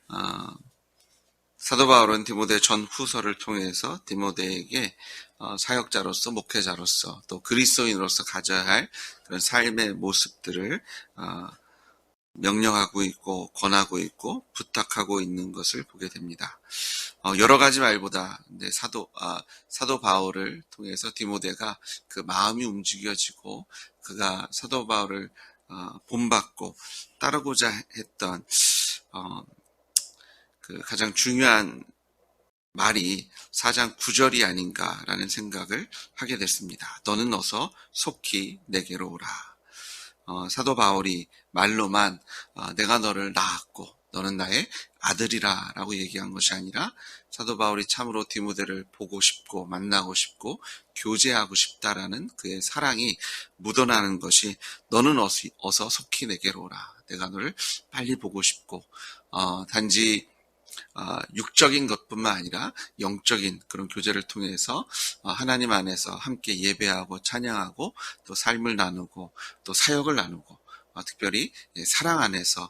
어, 사도 바울은 디모데 전후서를 통해서 디모데에게 사역자로서, 목회자로서, 또 그리스도인으로서 가져야 할 그런 삶의 모습들을 명령하고 있고, 권하고 있고, 부탁하고 있는 것을 보게 됩니다. 여러 가지 말보다 사도 바울을 통해서 디모데가 그 마음이 움직여지고, 그가 사도 바울을 본받고 따르고자 했던 그 가장 중요한 말이 4장 9절이 아닌가라는 생각을 하게 됐습니다. 너는 어서 속히 내게로 오라. 사도 바울이 말로만 내가 너를 낳았고 너는 나의 아들이라 라고 얘기한 것이 아니라 사도 바울이 참으로 디모데를 보고 싶고 만나고 싶고 교제하고 싶다라는 그의 사랑이 묻어나는 것이 너는 어서 속히 내게로 오라. 내가 너를 빨리 보고 싶고 단지 육적인 것뿐만 아니라 영적인 그런 교제를 통해서 하나님 안에서 함께 예배하고 찬양하고 또 삶을 나누고 또 사역을 나누고 특별히 사랑 안에서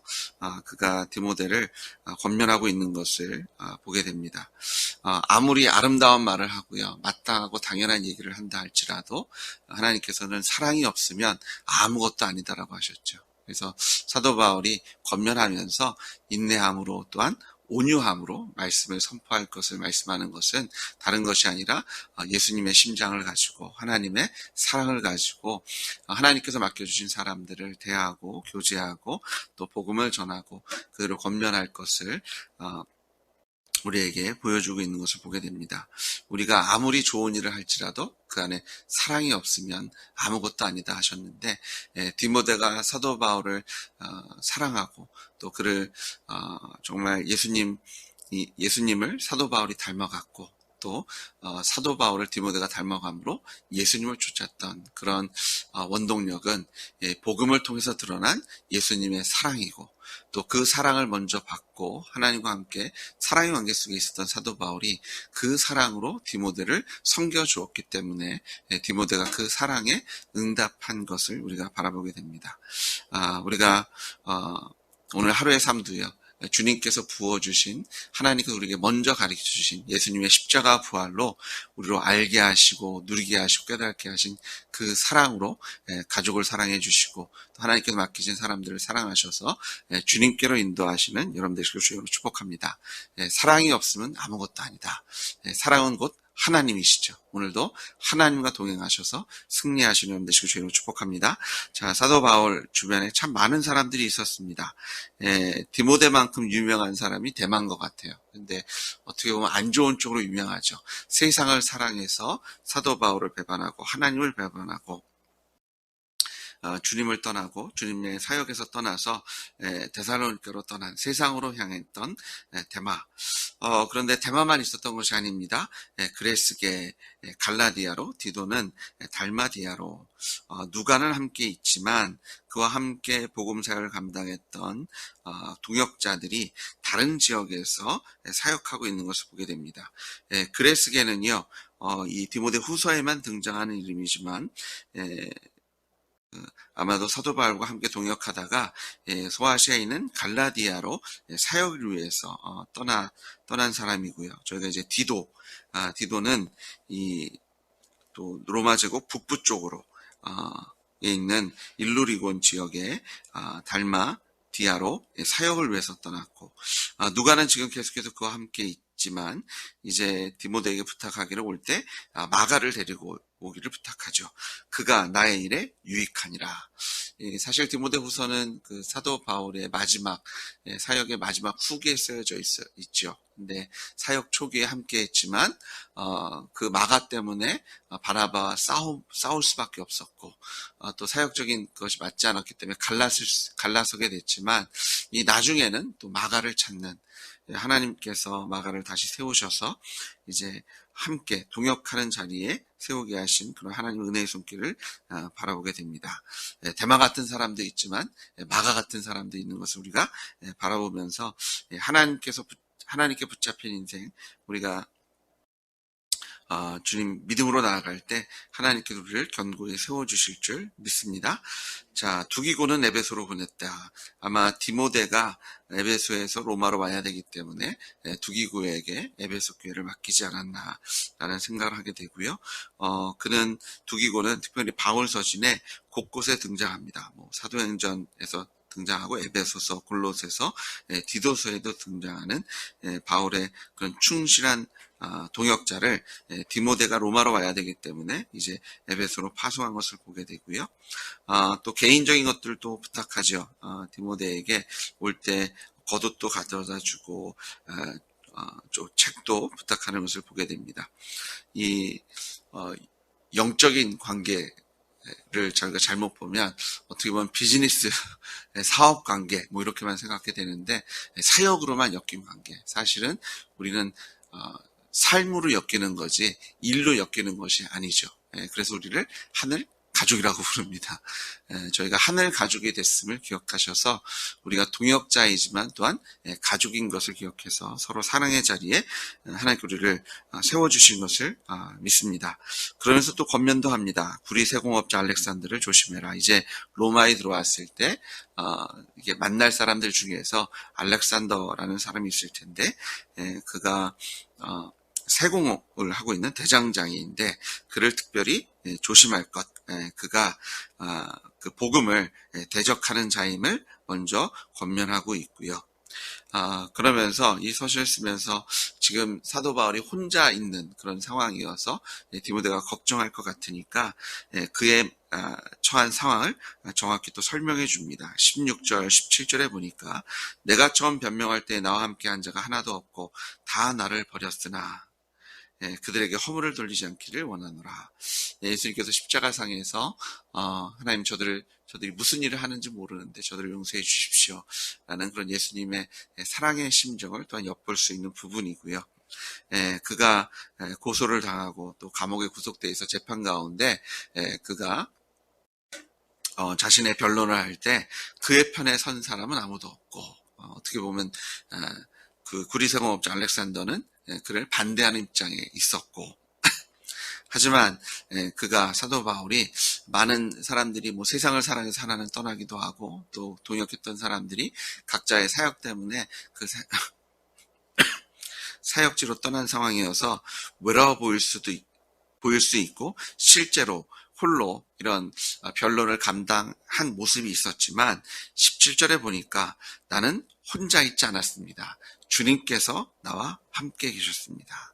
그가 디모데를 권면하고 있는 것을 보게 됩니다. 아무리 아름다운 말을 하고요, 마땅하고 당연한 얘기를 한다 할지라도 하나님께서는 사랑이 없으면 아무것도 아니다라고 하셨죠. 그래서 사도 바울이 권면하면서 인내함으로 또한 온유함으로 말씀을 선포할 것을 말씀하는 것은 다른 것이 아니라 예수님의 심장을 가지고 하나님의 사랑을 가지고 하나님께서 맡겨주신 사람들을 대하고 교제하고 또 복음을 전하고 그들을 권면할 것을 우리에게 보여주고 있는 것을 보게 됩니다. 우리가 아무리 좋은 일을 할지라도 그 안에 사랑이 없으면 아무것도 아니다 하셨는데 디모데가 사도 바울을 사랑하고 또 그를 정말 예수님을 사도 바울이 닮아갔고 또 사도 바울을 디모데가 닮아감으로 예수님을 쫓았던 그런 원동력은 복음을 통해서 드러난 예수님의 사랑이고 또 그 사랑을 먼저 받고 하나님과 함께 사랑의 관계 속에 있었던 사도 바울이 그 사랑으로 디모데를 섬겨주었기 때문에 디모데가 그 사랑에 응답한 것을 우리가 바라보게 됩니다. 우리가 오늘 하루의 삶도요. 주님께서 부어주신 하나님께서 우리에게 먼저 가르쳐주신 예수님의 십자가 부활로 우리로 알게 하시고 누리게 하시고 깨닫게 하신 그 사랑으로 가족을 사랑해 주시고 또 하나님께서 맡기신 사람들을 사랑하셔서 주님께로 인도하시는 여러분들 주님으로 축복합니다. 사랑이 없으면 아무것도 아니다. 사랑은 곧 하나님이시죠. 오늘도 하나님과 동행하셔서 승리하시는 여러분 되시고 주님으로 축복합니다. 자, 사도 바울 주변에 참 많은 사람들이 있었습니다. 디모데만큼 유명한 사람이 대만 것 같아요. 근데 어떻게 보면 안 좋은 쪽으로 유명하죠. 세상을 사랑해서 사도 바울을 배반하고 하나님을 배반하고 주님을 떠나고 주님의 사역에서 떠나서 데살로니가로 떠난 세상으로 향했던 데마. 그런데 데마만 있었던 것이 아닙니다. 그레스게 갈라디아로 디도는 달마디아로 누가는 함께 있지만 그와 함께 복음 사역을 감당했던 동역자들이 다른 지역에서 사역하고 있는 것을 보게 됩니다. 그레스게는요. 이 디모데 후서에만 등장하는 이름이지만 아마도 사도 바울과 함께 동역하다가 소아시아에 있는 갈라디아로 사역을 위해서 떠난 사람이고요. 저희가 이제 디도는 이 또 로마 제국 북부 쪽으로 있는 일루리곤 지역의 달마디아로 사역을 위해서 떠났고 누가는 지금 계속해서 그와 함께 있지만 이제 디모데에게 부탁하기를 올 때 마가를 데리고 오기를 부탁하죠. 그가 나의 일에 유익하니라. 사실 디모데 후서는 그 사도 바울의 마지막 사역의 마지막 후기에 쓰여져 있죠. 근데 사역 초기에 함께 했지만 그 마가 때문에 바나바와 싸울 수밖에 없었고 또 사역적인 것이 맞지 않았기 때문에 갈라서게 됐지만 이 나중에는 또 마가를 찾는 하나님께서 마가를 다시 세우셔서 이제 함께 동역하는 자리에 세우게 하신 그런 하나님의 은혜의 손길을 바라보게 됩니다. 대마 같은 사람도 있지만 마가 같은 사람도 있는 것을 우리가 바라보면서 하나님께 붙잡힌 인생 우리가 주님 믿음으로 나아갈 때 하나님께서 우리를 견고히 세워주실 줄 믿습니다. 자, 두기고는 에베소로 보냈다. 아마 디모데가 에베소에서 로마로 와야 되기 때문에 두기고에게 에베소 교회를 맡기지 않았나라는 생각을 하게 되고요. 그는 두기고는 특별히 바울 서신에 곳곳에 등장합니다. 사도행전에서 등장하고 에베소서, 골로새서, 디도서에도 등장하는 바울의 그런 충실한 동역자를 디모데가 로마로 와야 되기 때문에 이제 에베소로 파송한 것을 보게 되고요. 또 개인적인 것들도 부탁하죠. 디모데에게 올 때 겉옷도 가져다 주고 책도 부탁하는 것을 보게 됩니다. 이 영적인 관계를 저희가 잘못 보면 어떻게 보면 비즈니스, 사업 관계 이렇게만 생각하게 되는데 사역으로만 엮인 관계. 사실은 우리는 삶으로 엮이는 거지 일로 엮이는 것이 아니죠. 그래서 우리를 하늘 가족이라고 부릅니다. 저희가 하늘 가족이 됐음을 기억하셔서 우리가 동역자이지만 또한 가족인 것을 기억해서 서로 사랑의 자리에 하나님께 우리를 세워주신 것을 믿습니다. 그러면서 또 권면도 합니다. 구리 세공업자 알렉산더를 조심해라. 이제 로마에 들어왔을 때 이게 만날 사람들 중에서 알렉산더라는 사람이 있을 텐데 그가 세공업을 하고 있는 대장장이인데 그를 특별히 조심할 것. 그가 그 복음을 대적하는 자임을 먼저 권면하고 있고요. 그러면서 이 서신을 쓰면서 지금 사도 바울이 혼자 있는 그런 상황이어서 디모데가 걱정할 것 같으니까 그의 처한 상황을 정확히 또 설명해 줍니다. 16절, 17절에 보니까 내가 처음 변명할 때 나와 함께 한 자가 하나도 없고 다 나를 버렸으나 그들에게 허물을 돌리지 않기를 원하노라. 예수님께서 십자가상에서 하나님 저들이 무슨 일을 하는지 모르는데 저들을 용서해 주십시오 라는 그런 예수님의 사랑의 심정을 또한 엿볼 수 있는 부분이고요. 그가 고소를 당하고 또 감옥에 구속되어 있어 재판 가운데 그가 자신의 변론을 할 때 그의 편에 선 사람은 아무도 없고 어떻게 보면 그 구리세공업자 알렉산더는 그를 반대하는 입장에 있었고 하지만 그가 사도 바울이 많은 사람들이 세상을 사랑해서 하나는 떠나기도 하고 또 동역했던 사람들이 각자의 사역 때문에 그 사역지로 떠난 상황이어서 외로워 보일 수 있고 실제로 홀로 이런 변론을 감당한 모습이 있었지만 17절에 보니까 나는 혼자 있지 않았습니다. 주님께서 나와 함께 계셨습니다.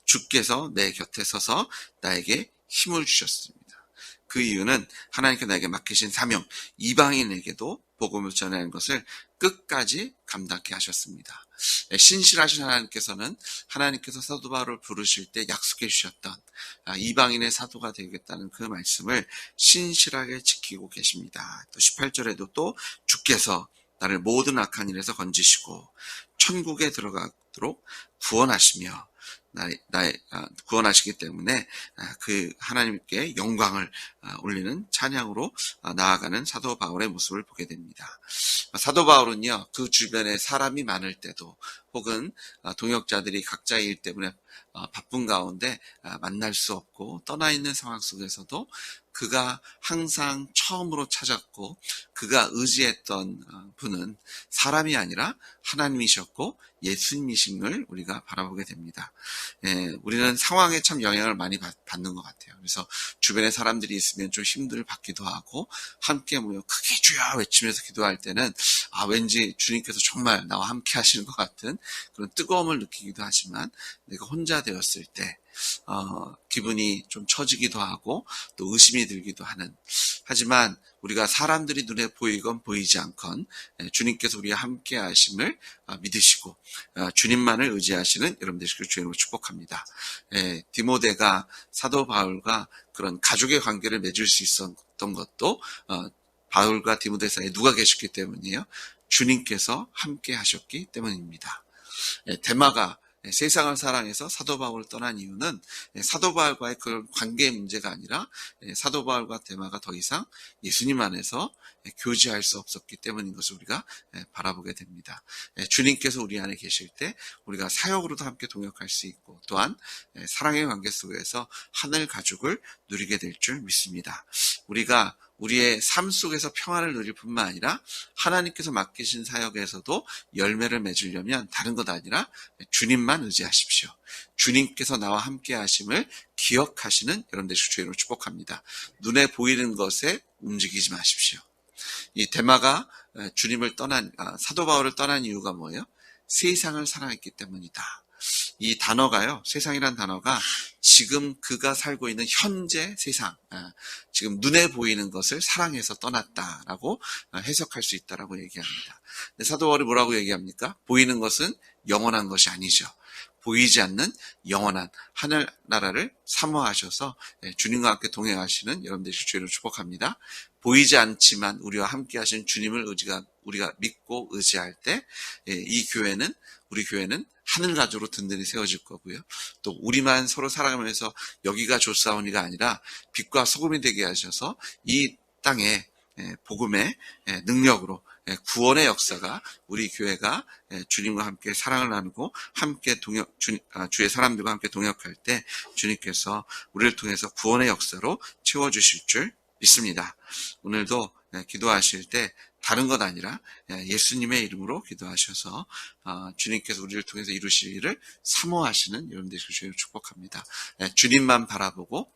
주께서 내 곁에 서서 나에게 힘을 주셨습니다. 그 이유는 하나님께 나에게 맡기신 사명, 이방인에게도 복음을 전하는 것을 끝까지 감당케 하셨습니다. 신실하신 하나님께서는 하나님께서 사도 바울을 부르실 때 약속해 주셨던 이방인의 사도가 되겠다는 그 말씀을 신실하게 지키고 계십니다. 또 18절에도 또 주께서 나를 모든 악한 일에서 건지시고 천국에 들어가도록 구원하시며 구원하시기 때문에 그 하나님께 영광을 올리는 찬양으로 나아가는 사도 바울의 모습을 보게 됩니다. 사도 바울은요, 그 주변에 사람이 많을 때도 혹은 동역자들이 각자의 일 때문에 바쁜 가운데 만날 수 없고 떠나 있는 상황 속에서도 그가 항상 처음으로 찾았고 그가 의지했던 분은 사람이 아니라 하나님이셨고 예수님이심을 우리가 바라보게 됩니다. 우리는 상황에 참 영향을 많이 받는 것 같아요. 그래서 주변에 사람들이 있으면 좀 힘들을 받기도 하고 함께 모여 크게 주여 외치면서 기도할 때는 왠지 주님께서 정말 나와 함께 하시는 것 같은 그런 뜨거움을 느끼기도 하지만 내가 혼자 되었을 때 기분이 좀 처지기도 하고 또 의심이 들기도 하는, 하지만 우리가 사람들이 눈에 보이건 보이지 않건 주님께서 우리와 함께 하심을 믿으시고 주님만을 의지하시는 여러분 되시길 주님으로 축복합니다. 디모데가 사도 바울과 그런 가족의 관계를 맺을 수 있었던 것도 바울과 디모데 사이에 누가 계셨기 때문이에요? 주님께서 함께 하셨기 때문입니다. 데마가 세상을 사랑해서 사도 바울을 떠난 이유는 사도 바울과의 그런 관계의 문제가 아니라 사도 바울과 데마가 더 이상 예수님 안에서 교제할 수 없었기 때문인 것을 우리가 바라보게 됩니다. 주님께서 우리 안에 계실 때 우리가 사역으로도 함께 동역할 수 있고 또한 사랑의 관계 속에서 하늘 가족을 누리게 될 줄 믿습니다. 우리가 우리의 삶 속에서 평안을 누릴 뿐만 아니라 하나님께서 맡기신 사역에서도 열매를 맺으려면 다른 것 아니라 주님만 의지하십시오. 주님께서 나와 함께 하심을 기억하시는 여러분 되시길 주의로 축복합니다. 눈에 보이는 것에 움직이지 마십시오. 이 데마가 주님을 사도 바울을 떠난 이유가 뭐예요? 세상을 사랑했기 때문이다. 이 단어가요, 세상이란 단어가 지금 그가 살고 있는 현재 세상, 지금 눈에 보이는 것을 사랑해서 떠났다라고 해석할 수 있다라고 얘기합니다. 근데 사도 바울이 뭐라고 얘기합니까? 보이는 것은 영원한 것이 아니죠. 보이지 않는 영원한 하늘나라를 사모하셔서 주님과 함께 동행하시는 여러분들의 주의를 축복합니다. 보이지 않지만 우리와 함께 하신 주님을 우리가 믿고 의지할 때 우리 교회는 하늘 가족으로 든든히 세워질 거고요. 또 우리만 서로 살아가면서 여기가 좋사오니가 아니라 빛과 소금이 되게 하셔서 이 땅에 복음의 능력으로 구원의 역사가 우리 교회가 주님과 함께 사랑을 나누고 함께 주의 사람들과 함께 동역할 때 주님께서 우리를 통해서 구원의 역사로 채워주실 줄 믿습니다. 오늘도 기도하실 때 다른 것 아니라 예수님의 이름으로 기도하셔서 주님께서 우리를 통해서 이루실 일을 사모하시는 여러분들의 주님을 축복합니다. 주님만 바라보고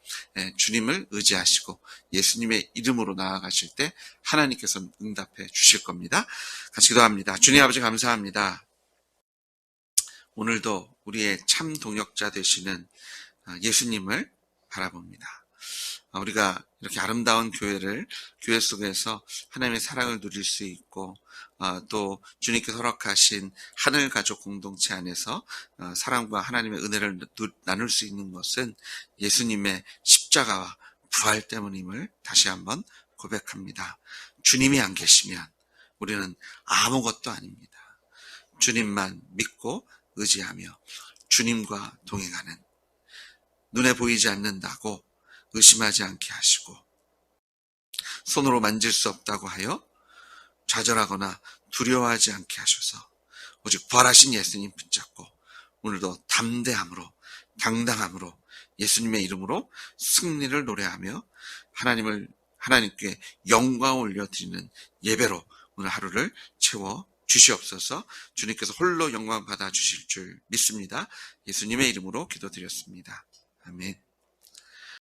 주님을 의지하시고 예수님의 이름으로 나아가실 때 하나님께서 응답해 주실 겁니다. 같이 기도합니다. 주님 아버지 감사합니다. 오늘도 우리의 참 동역자 되시는 예수님을 바라봅니다. 우리가 이렇게 아름다운 교회 속에서 하나님의 사랑을 누릴 수 있고 또 주님께서 허락하신 하늘 가족 공동체 안에서 사랑과 하나님의 은혜를 나눌 수 있는 것은 예수님의 십자가와 부활 때문임을 다시 한번 고백합니다. 주님이 안 계시면 우리는 아무것도 아닙니다. 주님만 믿고 의지하며 주님과 동행하는, 눈에 보이지 않는다고 의심하지 않게 하시고 손으로 만질 수 없다고 하여 좌절하거나 두려워하지 않게 하셔서 오직 부활하신 예수님 붙잡고 오늘도 담대함으로 당당함으로 예수님의 이름으로 승리를 노래하며 하나님께 영광을 올려드리는 예배로 오늘 하루를 채워 주시옵소서. 주님께서 홀로 영광 받아 주실 줄 믿습니다. 예수님의 이름으로 기도드렸습니다. 아멘.